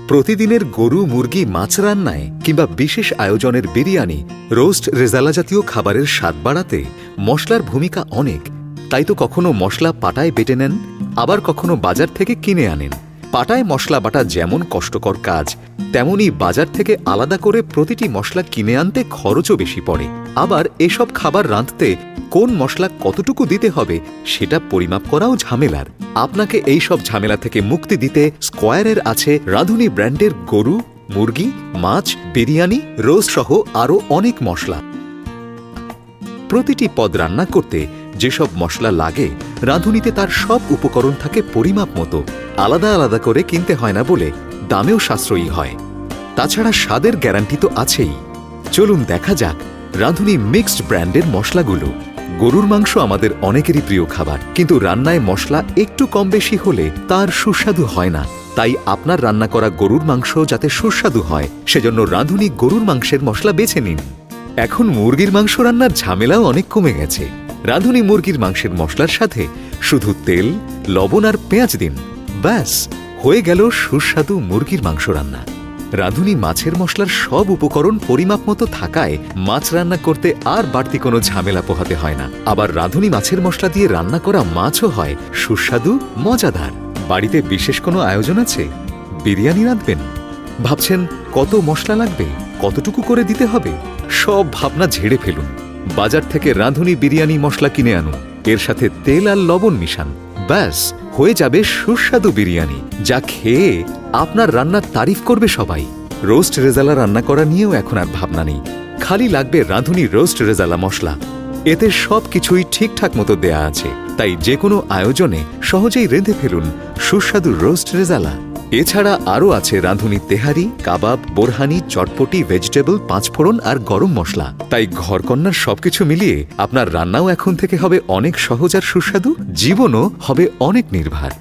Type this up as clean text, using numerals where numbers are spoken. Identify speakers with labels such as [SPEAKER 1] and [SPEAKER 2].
[SPEAKER 1] প্রতিদিনের গরু, মুরগি, মাছ রান্নায় কিংবা বিশেষ আয়োজনের বিরিয়ানি, রোস্ট, রেজালা জাতীয় খাবারের স্বাদ বাড়াতে মশলার ভূমিকা অনেক। তাই তো কখনো মশলা পাটায় বেটে নেন, আবার কখনো বাজার থেকে কিনে আনেন। পাটায় মশলা বাটা যেমন কষ্টকর কাজ, তেমনি বাজার থেকে আলাদা করে প্রতিটি মশলা কিনে আনতে খরচও বেশি পড়ে। আবার এসব খাবার রাঁধতে কোন মশলা কতটুকু দিতে হবে সেটা পরিমাপ করাও ঝামেলার। আপনাকে এই সব ঝামেলা থেকে মুক্তি দিতে স্কয়ারের আছে রাঁধুনি ব্র্যান্ডের গরু, মুরগি, মাছ, বিরিয়ানি, রোস্ট সহ আরও অনেক মশলা। প্রতিটি পদ রান্না করতে যেসব মশলা লাগে, রাঁধুনিতে তার সব উপকরণ থাকে পরিমাপ মতো। আলাদা আলাদা করে কিনতে হয় না বলে দামেও সাশ্রয়ী হয়। তাছাড়া স্বাদের গ্যারান্টি তো আছেই। চলুন দেখা যাক রাঁধুনি মিক্সড ব্র্যান্ডের মশলাগুলো। গরুর মাংস আমাদের অনেকেরই প্রিয় খাবার, কিন্তু রান্নায় মশলা একটু কম বেশি হলে তার সুস্বাদু হয় না। তাই আপনার রান্না করা গরুর মাংস যাতে সুস্বাদু হয়, সেজন্য রাঁধুনি গরুর মাংসের মশলা বেছে নিন। এখন মুরগির মাংস রান্নার ঝামেলাও অনেক কমে গেছে। রাঁধুনি মুরগির মাংসের মশলার সাথে শুধু তেল, লবণ আর পেঁয়াজ দিন, ব্যাস হয়ে গেল সুস্বাদু মুরগির মাংস রান্না। রাঁধুনি মাছের মশলার সব উপকরণ পরিমাপ মতো থাকায় মাছ রান্না করতে আর বাড়তি কোনো ঝামেলা পোহাতে হয় না। আবার রাঁধুনি মাছের মশলা দিয়ে রান্না করা মাছও হয় সুস্বাদু, মজাদার। বাড়িতে বিশেষ কোনো আয়োজন আছে, বিরিয়ানি রাঁধবেন, ভাবছেন কত মশলা লাগবে, কতটুকু করে দিতে হবে, সব ভাবনা ঝেড়ে ফেলুন। বাজার থেকে রাঁধুনি বিরিয়ানি মশলা কিনে আনুন, এর সাথে তেল আর লবণ মিশান, ব্যাস হয়ে যাবে সুস্বাদু বিরিয়ানি, যা খেয়ে আপনার রান্নার তারিফ করবে সবাই। রোস্ট রেজালা রান্না করা নিয়েও এখন আর ভাবনা নেই, খালি লাগবে রাঁধুনি রোস্ট রেজালা মশলা। এতে সব কিছুই ঠিকঠাক মতো দেয়া আছে, তাই যে কোনো আয়োজনে সহজেই রেঁধে ফেলুন সুস্বাদু রোস্ট রেজালা। এছাড়া আরও আছে রাঁধুনি তেহারি, কাবাব, বোরহানি, চটপটি, ভেজিটেবল, পাঁচফোড়ন আর গরম মশলা। তাই ঘরকন্নার সবকিছু মিলিয়ে আপনার রান্নাও এখন থেকে হবে অনেক সহজ আর সুস্বাদু, জীবনও হবে অনেক নির্ভার।